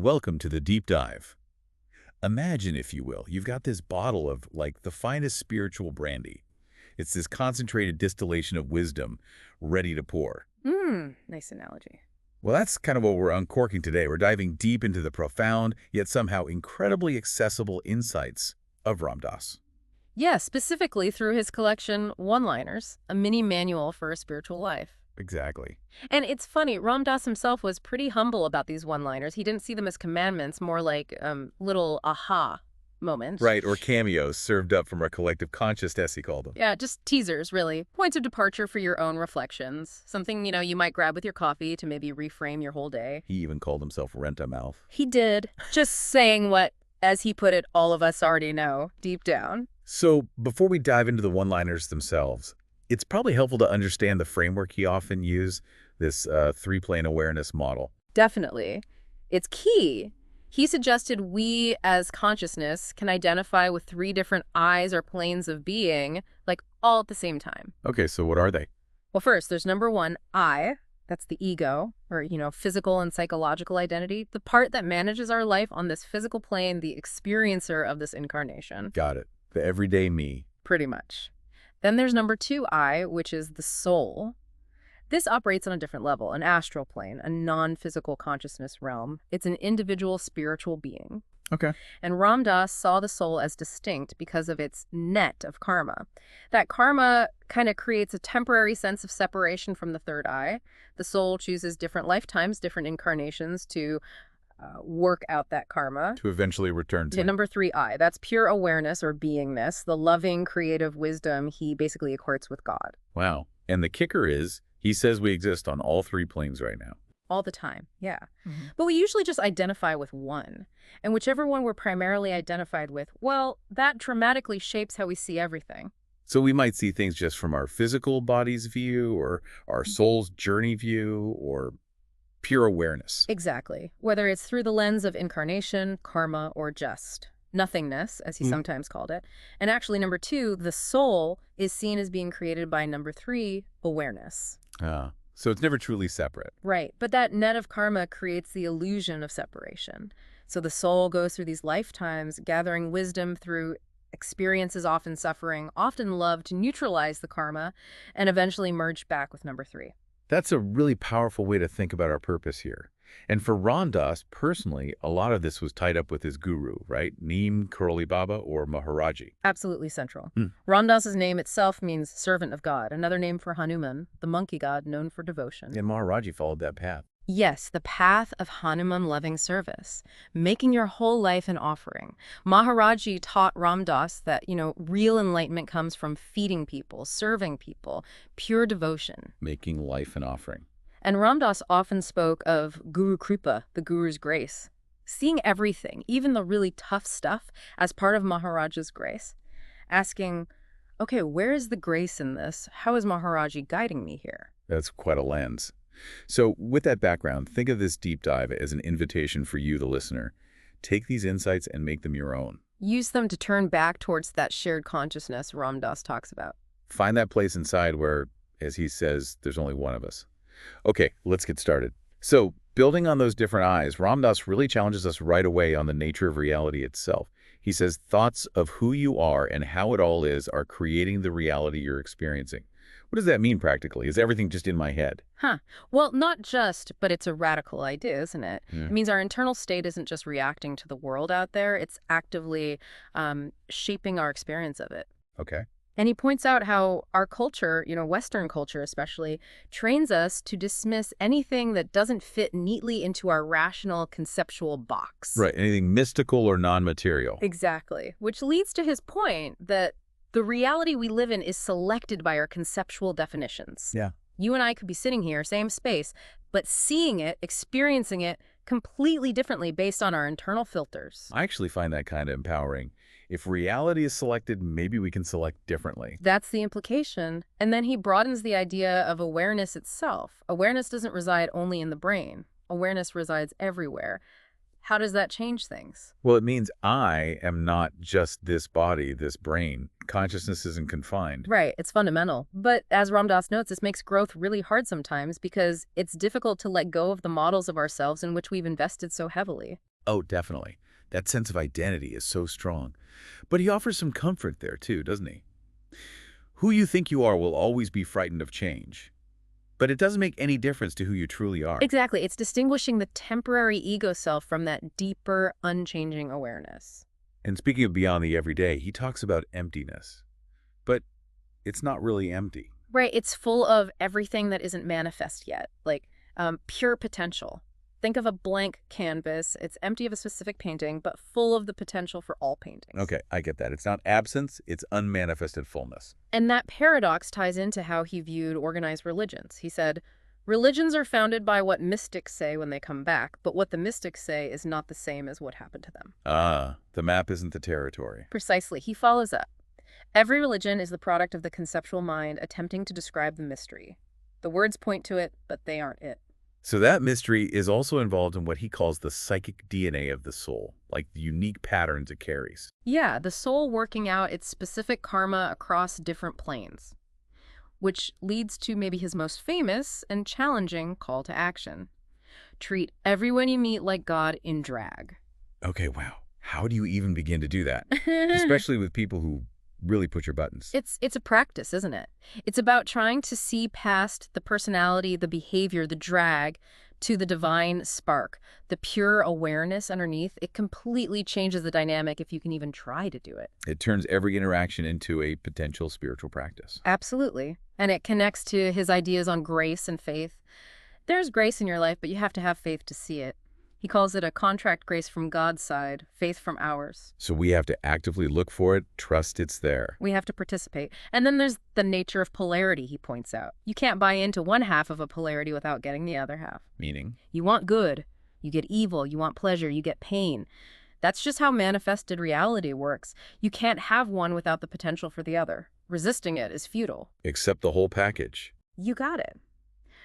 Welcome to the deep dive. Imagine, if you will, you've got this bottle of, like, the finest spiritual brandy. It's this concentrated distillation of wisdom, ready to pour. Nice analogy. Well, that's kind of what we're uncorking today. We're diving deep into the profound, yet somehow incredibly accessible insights of Ram Dass. Yeah, specifically through his collection One-Liners, a mini manual for a spiritual life. Exactly. And it's funny, Ram Dass himself was pretty humble about these one-liners. He didn't see them as commandments, more like little aha moments. Right, or cameos served up from our collective consciousness, he called them. Yeah, just teasers, really. Points of departure for your own reflections. Something, you might grab with your coffee to maybe reframe your whole day. He even called himself Rent-a-Mouth. He did. Just saying what, as he put it, all of us already know, deep down. So, before we dive into the one-liners themselves, it's probably helpful to understand the framework he often used, this three-plane awareness model. Definitely. It's key. He suggested we, as consciousness, can identify with three different eyes or planes of being, like all at the same time. Okay, so what are they? Well, first, there's number one, I. That's the ego, or, physical and psychological identity, the part that manages our life on this physical plane, the experiencer of this incarnation. Got it. The everyday me. Pretty much. Then there's number two, I, which is the soul. This operates on a different level, an astral plane, a non-physical consciousness realm. It's an individual spiritual being. Okay. And Ram Dass saw the soul as distinct because of its net of karma. That karma kind of creates a temporary sense of separation from the third eye. The soul chooses different lifetimes, different incarnations to work out that karma. To eventually return to. Number three, I. That's pure awareness or beingness, the loving, creative wisdom he basically equates with God. Wow. And the kicker is, he says we exist on all three planes right now. All the time, yeah. But we usually just identify with one. And whichever one we're primarily identified with, well, that dramatically shapes how we see everything. So we might see things just from our physical body's view, or our soul's journey view, or pure awareness. Exactly. Whether it's through the lens of incarnation, karma, or just nothingness, as he sometimes called it. And actually, number two, the soul, is seen as being created by number three, awareness. So it's never truly separate. Right. But that net of karma creates the illusion of separation. So the soul goes through these lifetimes, gathering wisdom through experiences, often suffering, often love, to neutralize the karma, and eventually merge back with number three. That's a really powerful way to think about our purpose here. And for Ram Dass, personally, a lot of this was tied up with his guru, right? Neem Karoli Baba or Maharaji. Absolutely central. Ram Dass's name itself means servant of God, another name for Hanuman, the monkey god known for devotion. And Maharaji followed that path. Yes, the path of Hanuman-loving service, making your whole life an offering. Maharaji taught Ram Dass that, real enlightenment comes from feeding people, serving people, pure devotion. Making life an offering. And Ram Dass often spoke of Guru Kripa, the Guru's grace, seeing everything, even the really tough stuff, as part of Maharaja's grace, asking, okay, where is the grace in this? How is Maharaji guiding me here? That's quite a lens. So with that background, think of this deep dive as an invitation for you, the listener. Take these insights and make them your own. Use them to turn back towards that shared consciousness Ram Dass talks about. Find that place inside where, as he says, there's only one of us. Okay, let's get started. So, building on those different eyes, Ram Dass really challenges us right away on the nature of reality itself. He says thoughts of who you are and how it all is are creating the reality you're experiencing. What does that mean practically? Is everything just in my head? Well, not just, but it's a radical idea, isn't it? Yeah. It means our internal state isn't just reacting to the world out there, it's actively shaping our experience of it. Okay. And he points out how our culture, Western culture especially, trains us to dismiss anything that doesn't fit neatly into our rational conceptual box. Right, anything mystical or non-material. Exactly. Which leads to his point that the reality we live in is selected by our conceptual definitions. Yeah. You and I could be sitting here, same space, but seeing it, experiencing it completely differently based on our internal filters. I actually find that kind of empowering. If reality is selected, maybe we can select differently. That's the implication. And then he broadens the idea of awareness itself. Awareness doesn't reside only in the brain. Awareness resides everywhere. How does that change things? Well, it means I am not just this body, this brain. Consciousness isn't confined. Right, it's fundamental. But as Ram Dass notes, this makes growth really hard sometimes because it's difficult to let go of the models of ourselves in which we've invested so heavily. Oh, definitely. That sense of identity is so strong. But he offers some comfort there, too, doesn't he? Who you think you are will always be frightened of change. But it doesn't make any difference to who you truly are. Exactly. It's distinguishing the temporary ego self from that deeper, unchanging awareness. And speaking of beyond the everyday, he talks about emptiness. But it's not really empty. Right. It's full of everything that isn't manifest yet, like pure potential. Think of a blank canvas. It's empty of a specific painting, but full of the potential for all paintings. Okay, I get that. It's not absence, it's unmanifested fullness. And that paradox ties into how he viewed organized religions. He said, religions are founded by what mystics say when they come back, but what the mystics say is not the same as what happened to them. Ah, the map isn't the territory. Precisely. He follows up. Every religion is the product of the conceptual mind attempting to describe the mystery. The words point to it, but they aren't it. So that mystery is also involved in what he calls the psychic DNA of the soul, like the unique patterns it carries. Yeah, the soul working out its specific karma across different planes, which leads to maybe his most famous and challenging call to action. Treat everyone you meet like God in drag. Okay, wow. How do you even begin to do that? Especially with people who really push your buttons. It's a practice, isn't it? It's about trying to see past the personality, the behavior, the drag, to the divine spark, the pure awareness underneath. It completely changes the dynamic if you can even try to do it. It turns every interaction into a potential spiritual practice. Absolutely. And it connects to his ideas on grace and faith. There's grace in your life, but you have to have faith to see it. He calls it a contract grace from God's side, faith from ours. So we have to actively look for it, trust it's there. We have to participate. And then there's the nature of polarity, he points out. You can't buy into one half of a polarity without getting the other half. Meaning? You want good, you get evil. You want pleasure, you get pain. That's just how manifested reality works. You can't have one without the potential for the other. Resisting it is futile. Accept the whole package. You got it.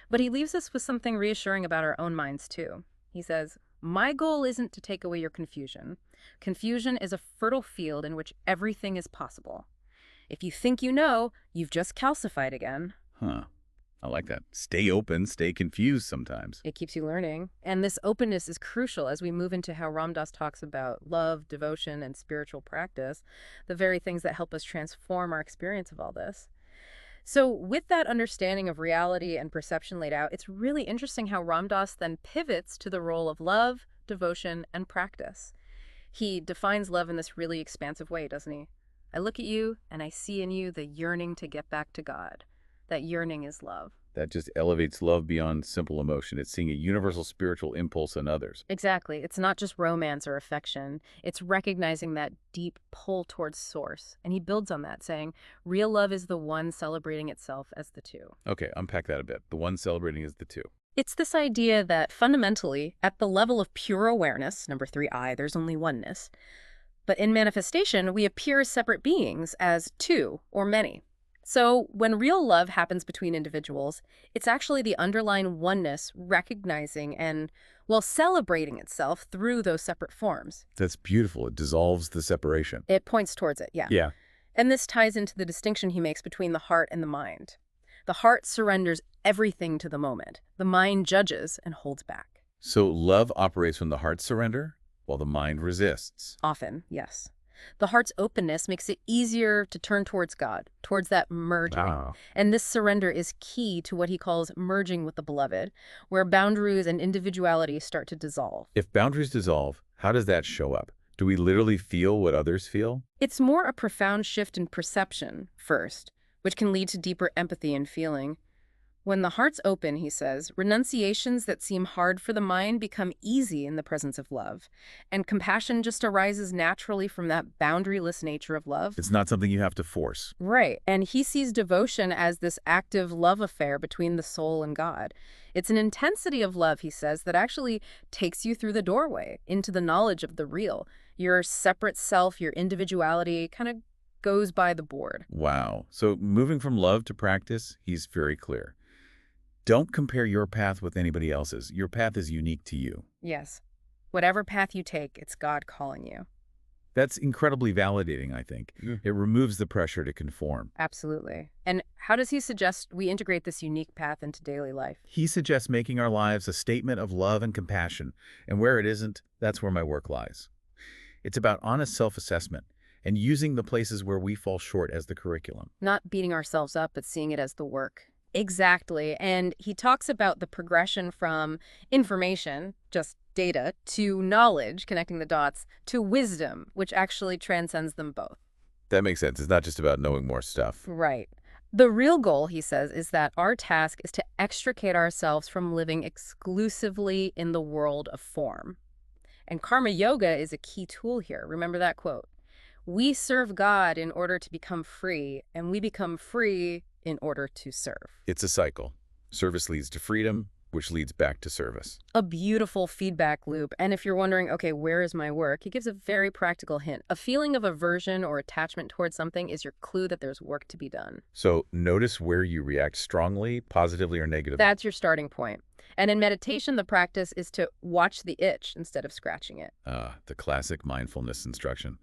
But he leaves us with something reassuring about our own minds, too. He says, my goal isn't to take away your confusion. Confusion is a fertile field in which everything is possible. If you think you know, you've just calcified again. Huh. I like that. Stay open, stay confused sometimes. It keeps you learning. And this openness is crucial as we move into how Ram Dass talks about love, devotion, and spiritual practice, the very things that help us transform our experience of all this. So with that understanding of reality and perception laid out, it's really interesting how Ram Dass then pivots to the role of love, devotion, and practice. He defines love in this really expansive way, doesn't he? I look at you and I see in you the yearning to get back to God. That yearning is love. That just elevates love beyond simple emotion. It's seeing a universal spiritual impulse in others. Exactly. It's not just romance or affection. It's recognizing that deep pull towards source. And he builds on that, saying, real love is the one celebrating itself as the two. Okay, unpack that a bit. The one celebrating is the two. It's this idea that fundamentally, at the level of pure awareness, number 3I, there's only oneness. But in manifestation, we appear as separate beings, as two or many. So when real love happens between individuals, it's actually the underlying oneness recognizing and, well, celebrating itself through those separate forms. That's beautiful. It dissolves the separation. It points towards it, yeah. Yeah. And this ties into the distinction he makes between the heart and the mind. The heart surrenders everything to the moment. The mind judges and holds back. So love operates from the heart's surrender, while the mind resists. Often, yes. The heart's openness makes it easier to turn towards God, towards that merging. Wow. And this surrender is key to what he calls merging with the beloved, where boundaries and individuality start to dissolve. If boundaries dissolve, how does that show up? Do we literally feel what others feel? It's more a profound shift in perception, first, which can lead to deeper empathy and feeling. When the heart's open, he says, renunciations that seem hard for the mind become easy in the presence of love. And compassion just arises naturally from that boundaryless nature of love. It's not something you have to force. Right. And he sees devotion as this active love affair between the soul and God. It's an intensity of love, he says, that actually takes you through the doorway into the knowledge of the real. Your separate self, your individuality kind of goes by the board. Wow. So moving from love to practice, he's very clear. Don't compare your path with anybody else's. Your path is unique to you. Yes. Whatever path you take, it's God calling you. That's incredibly validating, I think. Mm. It removes the pressure to conform. Absolutely. And how does he suggest we integrate this unique path into daily life? He suggests making our lives a statement of love and compassion, and where it isn't, that's where my work lies. It's about honest self-assessment and using the places where we fall short as the curriculum. Not beating ourselves up, but seeing it as the work. Exactly. And he talks about the progression from information, just data, to knowledge, connecting the dots, to wisdom, which actually transcends them both. That makes sense. It's not just about knowing more stuff. Right. The real goal, he says, is that our task is to extricate ourselves from living exclusively in the world of form. And karma yoga is a key tool here. Remember that quote. We serve God in order to become free, and we become free in order to serve. It's a cycle. Service leads to freedom, which leads back to service. A beautiful feedback loop. And if you're wondering, okay, where is my work? He gives a very practical hint. A feeling of aversion or attachment towards something is your clue that there's work to be done. So notice where you react strongly, positively, or negatively. That's your starting point. And in meditation, the practice is to watch the itch instead of scratching it. The classic mindfulness instruction.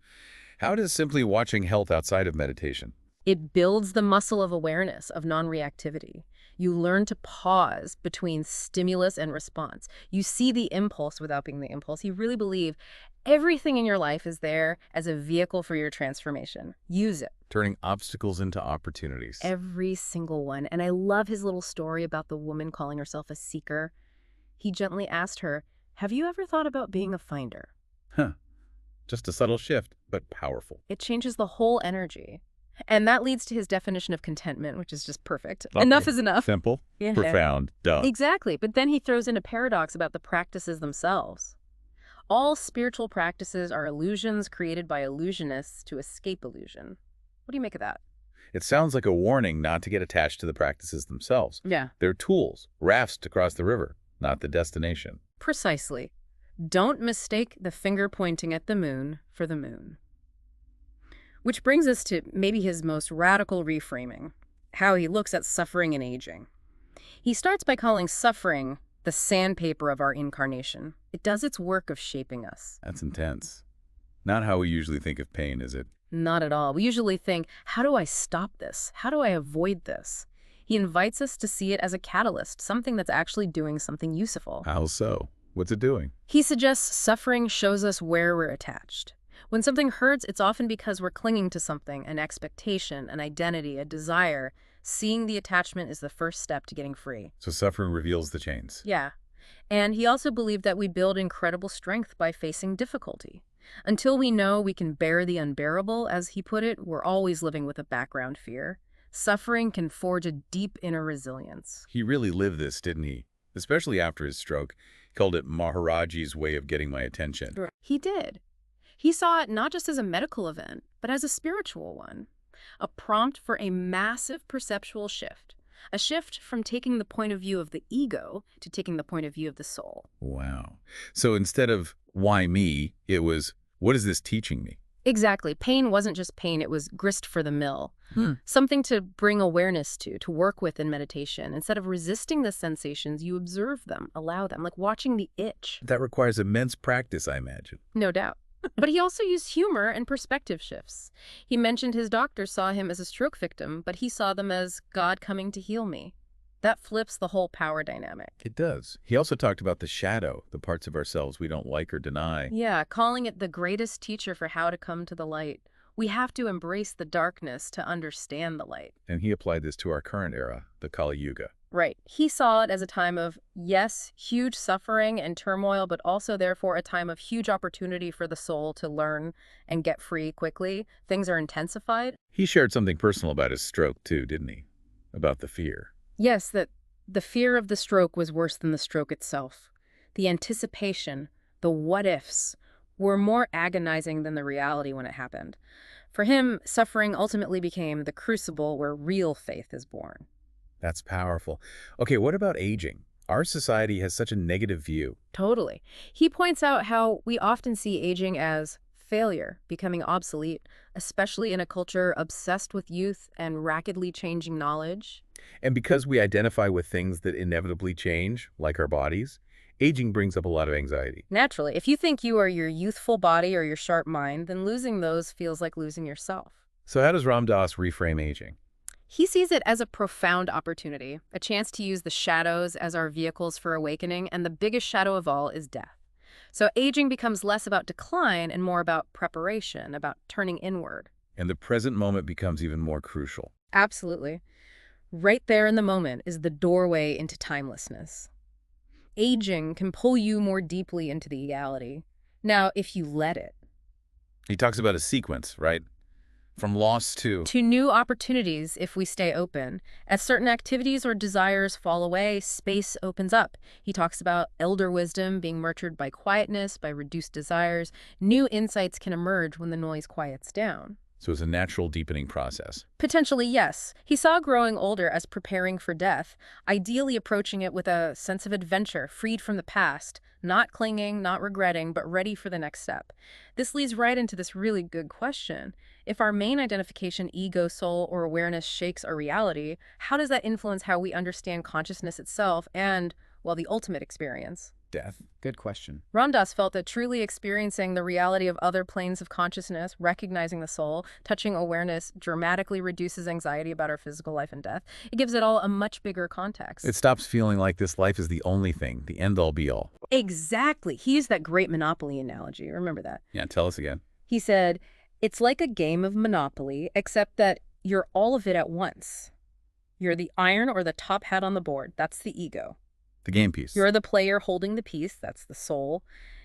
How does simply watching health outside of meditation? It builds the muscle of awareness, of non-reactivity. You learn to pause between stimulus and response. You see the impulse without being the impulse. You really believe everything in your life is there as a vehicle for your transformation. Use it. Turning obstacles into opportunities. Every single one. And I love his little story about the woman calling herself a seeker. He gently asked her, have you ever thought about being a finder? Huh. Just a subtle shift, but powerful. It changes the whole energy. And that leads to his definition of contentment, which is just perfect. Okay. Enough is enough. Simple, Yeah. profound, duh. Exactly. But then he throws in a paradox about the practices themselves. All spiritual practices are illusions created by illusionists to escape illusion. What do you make of that? It sounds like a warning not to get attached to the practices themselves. Yeah. They're tools, rafts to cross the river, not the destination. Precisely. Don't mistake the finger pointing at the moon for the moon. Which brings us to maybe his most radical reframing, how he looks at suffering and aging. He starts by calling suffering the sandpaper of our incarnation. It does its work of shaping us. That's intense. Not how we usually think of pain, is it? Not at all. We usually think, how do I stop this? How do I avoid this? He invites us to see it as a catalyst, something that's actually doing something useful. How so? What's it doing? He suggests suffering shows us where we're attached. When something hurts, it's often because we're clinging to something, an expectation, an identity, a desire. Seeing the attachment is the first step to getting free. So suffering reveals the chains. Yeah. And he also believed that we build incredible strength by facing difficulty. Until we know we can bear the unbearable, as he put it, we're always living with a background fear. Suffering can forge a deep inner resilience. He really lived this, didn't he? Especially after his stroke. He called it Maharaji's way of getting my attention. He did. He saw it not just as a medical event, but as a spiritual one. A prompt for a massive perceptual shift. A shift from taking the point of view of the ego to taking the point of view of the soul. Wow. So instead of, why me, it was, what is this teaching me? Exactly. Pain wasn't just pain, it was grist for the mill. Something to bring awareness to work with in meditation. Instead of resisting the sensations, you observe them, allow them, like watching the itch. That requires immense practice, I imagine. No doubt. But he also used humor and perspective shifts. He mentioned his doctor saw him as a stroke victim, but he saw them as God coming to heal me. That flips the whole power dynamic. It does. He also talked about the shadow, the parts of ourselves we don't like or deny. Yeah, calling it the greatest teacher for how to come to the light. We have to embrace the darkness to understand the light. And he applied this to our current era, the Kali Yuga. Right. He saw it as a time of, yes, huge suffering and turmoil, but also, therefore, a time of huge opportunity for the soul to learn and get free quickly. Things are intensified. He shared something personal about his stroke, too, didn't he? About the fear. Yes, that the fear of the stroke was worse than the stroke itself. The anticipation, the what-ifs, were more agonizing than the reality when it happened. For him, suffering ultimately became the crucible where real faith is born. That's powerful. Okay, what about aging? Our society has such a negative view. Totally. He points out how we often see aging as failure, becoming obsolete, especially in a culture obsessed with youth and rapidly changing knowledge. And because we identify with things that inevitably change, like our bodies, Aging brings up a lot of anxiety. Naturally, if you think you are your youthful body or your sharp mind, then losing those feels like losing yourself. So how does Ram Dass reframe aging? He sees it as a profound opportunity, a chance to use the shadows as our vehicles for awakening, and the biggest shadow of all is death. So aging becomes less about decline and more about preparation, about turning inward. And the present moment becomes even more crucial. Absolutely. Right there in the moment is the doorway into timelessness. Aging can pull you more deeply into the reality. Now, if you let it. He talks about a sequence, right? From loss to... To new opportunities if we stay open. As certain activities or desires fall away, space opens up. He talks about elder wisdom being nurtured by quietness, by reduced desires. New insights can emerge when the noise quiets down. So it's a natural deepening process. Potentially, yes. He saw growing older as preparing for death, ideally approaching it with a sense of adventure, freed from the past, not clinging, not regretting, but ready for the next step. This leads right into this really good question. If our main identification, ego, soul, or awareness shakes our reality, how does that influence how we understand consciousness itself and, well, the ultimate experience? Death? Good question. Ram Dass felt that truly experiencing the reality of other planes of consciousness, recognizing the soul, touching awareness, dramatically reduces anxiety about our physical life and death. It gives it all a much bigger context. It stops feeling like this life is the only thing, the end-all be-all. Exactly. He used that great Monopoly analogy. Remember that? Yeah, tell us again. He said, it's like a game of Monopoly, except that you're all of it at once. You're the iron or the top hat on the board. That's the ego. The game piece. You're the player holding the piece, that's the soul,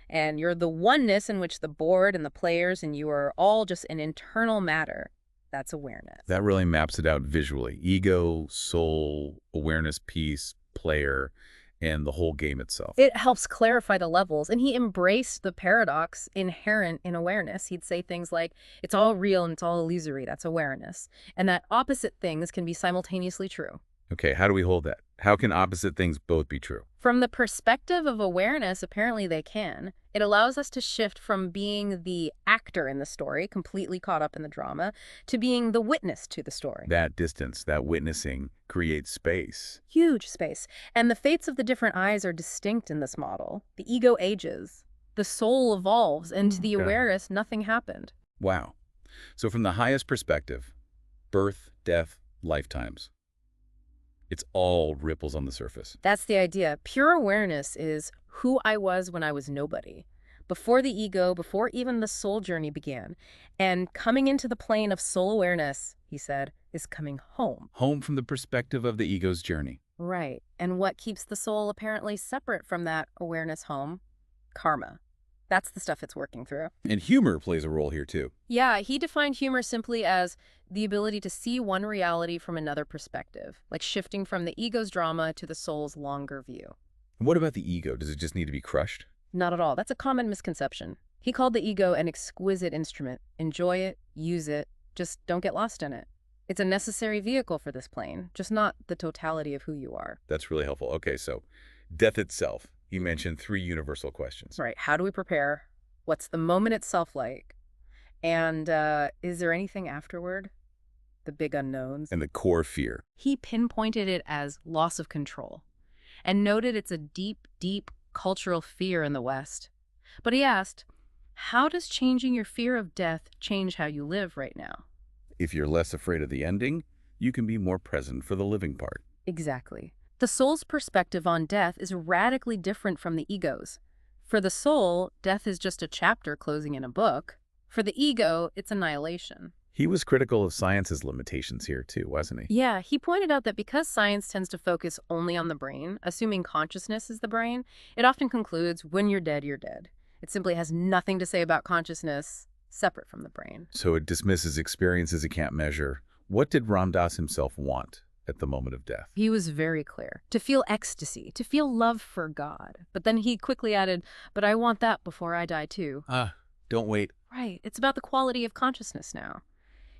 and you're the oneness in which the board and the players and you are all just an internal matter. That's awareness. That really maps it out visually. Ego, soul, awareness piece, player, and the whole game itself. It helps clarify the levels, and he embraced the paradox inherent in awareness. He'd say things like, it's all real and it's all illusory, that's awareness, and that opposite things can be simultaneously true. Okay, how do we hold that? How can opposite things both be true? From the perspective of awareness, apparently they can. It allows us to shift from being the actor in the story, completely caught up in the drama, to being the witness to the story. That distance, that witnessing, creates space. Huge space. And the fates of the different eyes are distinct in this model. The ego ages. The soul evolves, and to the awareness, nothing happened. Wow. So from the highest perspective, birth, death, lifetimes. It's all ripples on the surface. That's the idea. Pure awareness is who I was when I was nobody, before the ego, before even the soul journey began. And coming into the plane of soul awareness, he said, is coming home. Home from the perspective of the ego's journey. Right. And what keeps the soul apparently separate from that awareness home? Karma. That's the stuff it's working through. And humor plays a role here too. Yeah, he defined humor simply as the ability to see one reality from another perspective, like shifting from the ego's drama to the soul's longer view. And what about the ego? Does it just need to be crushed? Not at all. That's a common misconception. He called the ego an exquisite instrument. Enjoy it, use it, just don't get lost in it. It's a necessary vehicle for this plane, just not the totality of who you are. That's really helpful. Okay, so death itself. You mentioned 3 universal questions. Right. How do we prepare? What's the moment itself like? And is there anything afterward? The big unknowns. And the core fear. He pinpointed it as loss of control and noted it's a deep, deep cultural fear in the West. But he asked, how does changing your fear of death change how you live right now? If you're less afraid of the ending, you can be more present for the living part. Exactly. The soul's perspective on death is radically different from the ego's. For the soul, death is just a chapter closing in a book. For the ego, it's annihilation. He was critical of science's limitations here too, wasn't he? Yeah, he pointed out that because science tends to focus only on the brain, assuming consciousness is the brain, it often concludes when you're dead, you're dead. It simply has nothing to say about consciousness separate from the brain. So it dismisses experiences it can't measure. What did Ram Dass himself want at the moment of death? He was very clear. To feel ecstasy, to feel love for God. But then he quickly added, but I want that before I die too. Don't wait. Right. It's about the quality of consciousness now.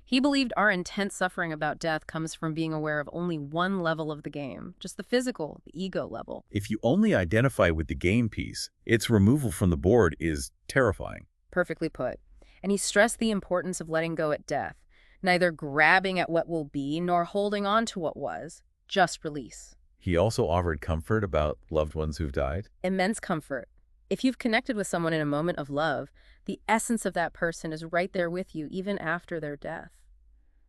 He believed our intense suffering about death comes from being aware of only one level of the game, just the physical, the ego level. If you only identify with the game piece, its removal from the board is terrifying. Perfectly put. And he stressed the importance of letting go at death, neither grabbing at what will be nor holding on to what was, just release. He also offered comfort about loved ones who've died. Immense comfort. If you've connected with someone in a moment of love, the essence of that person is right there with you even after their death.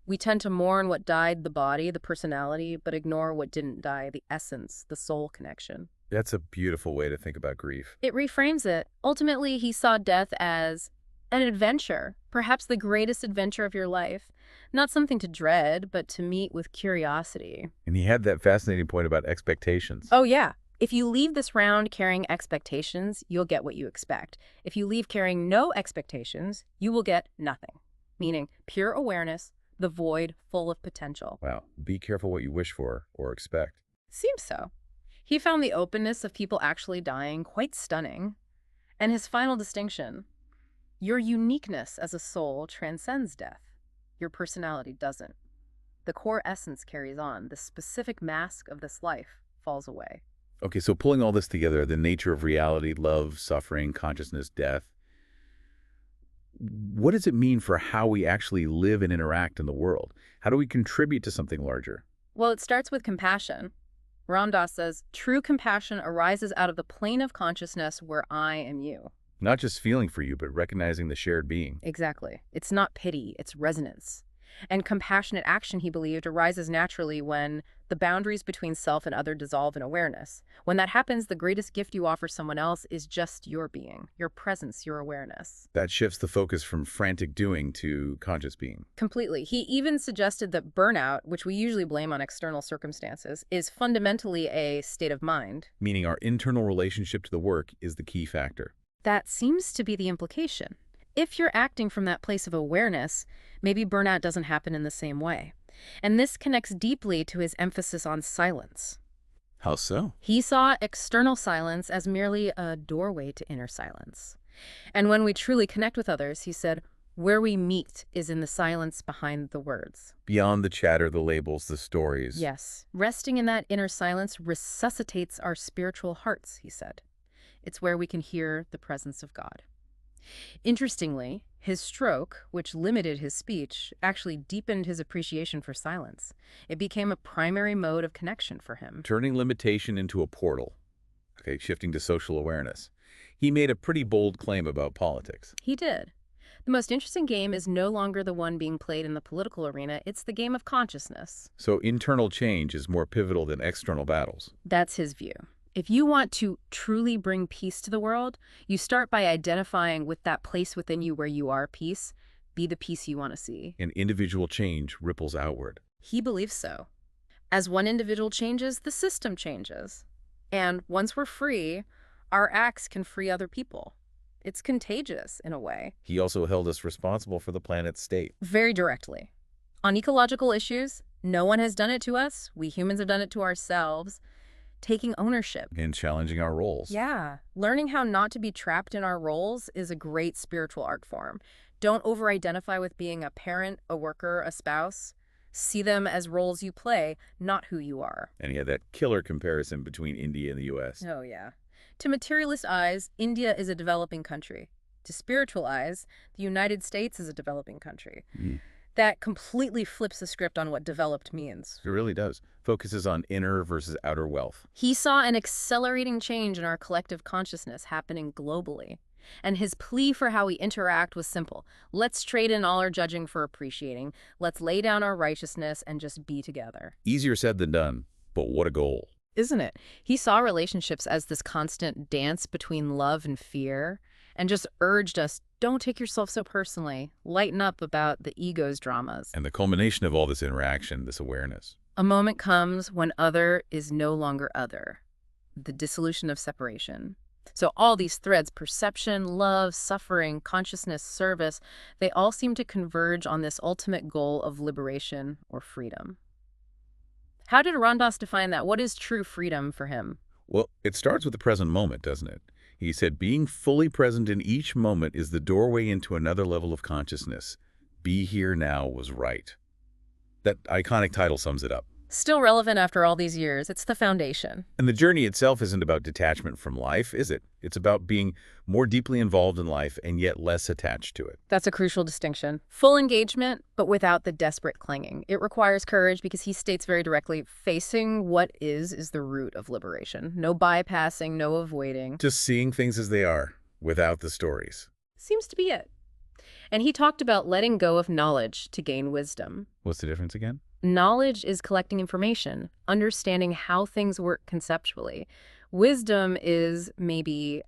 We tend to mourn what died, the body, the personality, but ignore what didn't die, the essence, the soul connection. That's a beautiful way to think about grief. It reframes it. Ultimately, he saw death as an adventure, perhaps the greatest adventure of your life. Not something to dread, but to meet with curiosity. And he had that fascinating point about expectations. Oh, yeah. If you leave this round carrying expectations, you'll get what you expect. If you leave carrying no expectations, you will get nothing. Meaning pure awareness, the void full of potential. Wow. Be careful what you wish for or expect. Seems so. He found the openness of people actually dying quite stunning. And his final distinction, your uniqueness as a soul transcends death. Your personality doesn't. The core essence carries on. The specific mask of this life falls away. Okay, so pulling all this together, the nature of reality, love, suffering, consciousness, death, what does it mean for how we actually live and interact in the world? How do we contribute to something larger? Well, it starts with compassion. Ram Dass says, true compassion arises out of the plane of consciousness where I am you. Not just feeling for you, but recognizing the shared being. Exactly. It's not pity, it's resonance. And compassionate action, he believed, arises naturally when the boundaries between self and other dissolve in awareness. When that happens, the greatest gift you offer someone else is just your being, your presence, your awareness. That shifts the focus from frantic doing to conscious being. Completely. He even suggested that burnout, which we usually blame on external circumstances, is fundamentally a state of mind. Meaning our internal relationship to the work is the key factor. That seems to be the implication. If you're acting from that place of awareness, maybe burnout doesn't happen in the same way. And this connects deeply to his emphasis on silence. How so? He saw external silence as merely a doorway to inner silence. And when we truly connect with others, he said, where we meet is in the silence behind the words. Beyond the chatter, the labels, the stories. Yes. Resting in that inner silence resuscitates our spiritual hearts, he said. It's where we can hear the presence of God. Interestingly, his stroke, which limited his speech, actually deepened his appreciation for silence. It became a primary mode of connection for him. Turning limitation into a portal. Okay, shifting to social awareness. He made a pretty bold claim about politics. He did. The most interesting game is no longer the one being played in the political arena, it's the game of consciousness. So internal change is more pivotal than external battles. That's his view. If you want to truly bring peace to the world, you start by identifying with that place within you where you are peace. Be the peace you want to see. And individual change ripples outward. He believes so. As one individual changes, the system changes. And once we're free, our acts can free other people. It's contagious in a way. He also held us responsible for the planet's state. Very directly. On ecological issues, no one has done it to us. We humans have done it to ourselves. Taking ownership. And challenging our roles. Yeah. Learning how not to be trapped in our roles is a great spiritual art form. Don't over-identify with being a parent, a worker, a spouse. See them as roles you play, not who you are. And he had that killer comparison between India and the U.S. Oh, yeah. To materialist eyes, India is a developing country. To spiritual eyes, the United States is a developing country. That completely flips the script on what developed means. It really does. Focuses on inner versus outer wealth. He saw an accelerating change in our collective consciousness happening globally. And his plea for how we interact was simple. Let's trade in all our judging for appreciating. Let's lay down our righteousness and just be together. Easier said than done, but what a goal. Isn't it? He saw relationships as this constant dance between love and fear, and just urged us, don't take yourself so personally. Lighten up about the ego's dramas. And the culmination of all this interaction, this awareness. A moment comes when other is no longer other. The dissolution of separation. So all these threads, perception, love, suffering, consciousness, service, they all seem to converge on this ultimate goal of liberation or freedom. How did Ram Dass define that? What is true freedom for him? Well, it starts with the present moment, doesn't it? He said, being fully present in each moment is the doorway into another level of consciousness. Be here now was right. That iconic title sums it up. Still relevant after all these years. It's the foundation. And the journey itself isn't about detachment from life, is it? It's about being more deeply involved in life and yet less attached to it. That's a crucial distinction. Full engagement, but without the desperate clinging. It requires courage because he states very directly, facing what is the root of liberation. No bypassing, no avoiding. Just seeing things as they are, without the stories. Seems to be it. And he talked about letting go of knowledge to gain wisdom. What's the difference again? Knowledge is collecting information, understanding how things work conceptually. Wisdom is maybe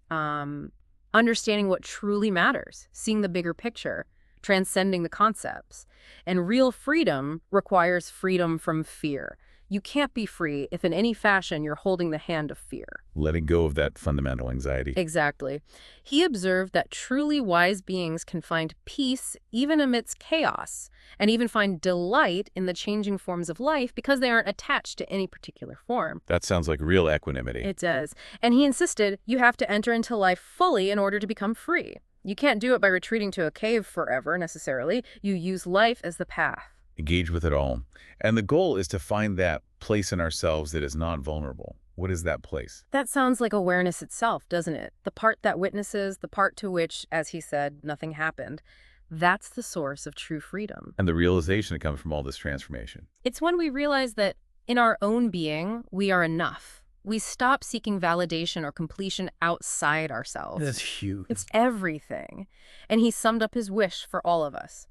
understanding what truly matters, seeing the bigger picture, transcending the concepts. And real freedom requires freedom from fear. You can't be free if in any fashion you're holding the hand of fear. Letting go of that fundamental anxiety. Exactly. He observed that truly wise beings can find peace even amidst chaos, and even find delight in the changing forms of life because they aren't attached to any particular form. That sounds like real equanimity. It does. And he insisted you have to enter into life fully in order to become free. You can't do it by retreating to a cave forever, necessarily. You use life as the path. Engage with it all. And the goal is to find that place in ourselves that is not vulnerable. What is that place? That sounds like awareness itself, doesn't it? The part that witnesses, the part to which, as he said, nothing happened. That's the source of true freedom. And the realization that comes from all this transformation. It's when we realize that in our own being, we are enough. We stop seeking validation or completion outside ourselves. That's huge. It's everything. And he summed up his wish for all of us.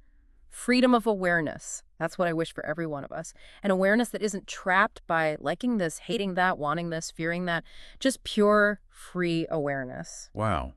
Freedom of awareness. That's what I wish for every one of us. An awareness that isn't trapped by liking this, hating that, wanting this, fearing that. Just pure, free awareness. Wow.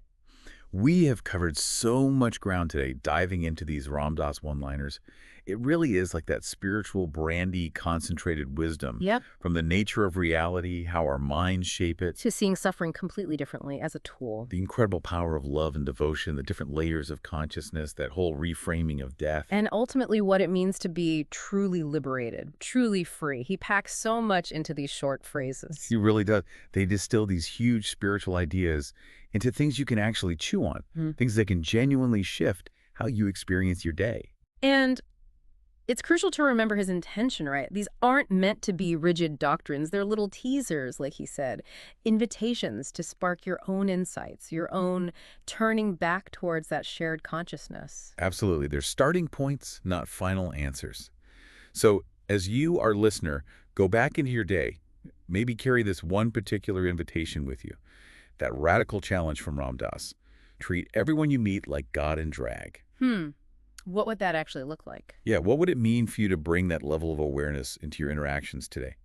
We have covered so much ground today diving into these Ram Dass one-liners. It really is like that spiritual brandy concentrated wisdom from the nature of reality, how our minds shape it. To seeing suffering completely differently as a tool. The incredible power of love and devotion, the different layers of consciousness, that whole reframing of death. And ultimately what it means to be truly liberated, truly free. He packs so much into these short phrases. He really does. They distill these huge spiritual ideas into things you can actually chew on, things that can genuinely shift how you experience your day. And it's crucial to remember his intention, right? These aren't meant to be rigid doctrines. They're little teasers, like he said, invitations to spark your own insights, your own turning back towards that shared consciousness. Absolutely. They're starting points, not final answers. So as you, our listener, go back into your day, maybe carry this one particular invitation with you, that radical challenge from Ram Dass. Treat everyone you meet like God in drag. What would that actually look like? Yeah, what would it mean for you to bring that level of awareness into your interactions today?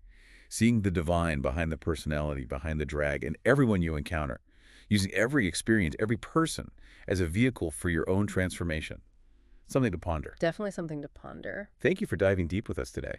Seeing the divine behind the personality, behind the drag, and everyone you encounter. Using every experience, every person, as a vehicle for your own transformation. Something to ponder. Definitely something to ponder. Thank you for diving deep with us today.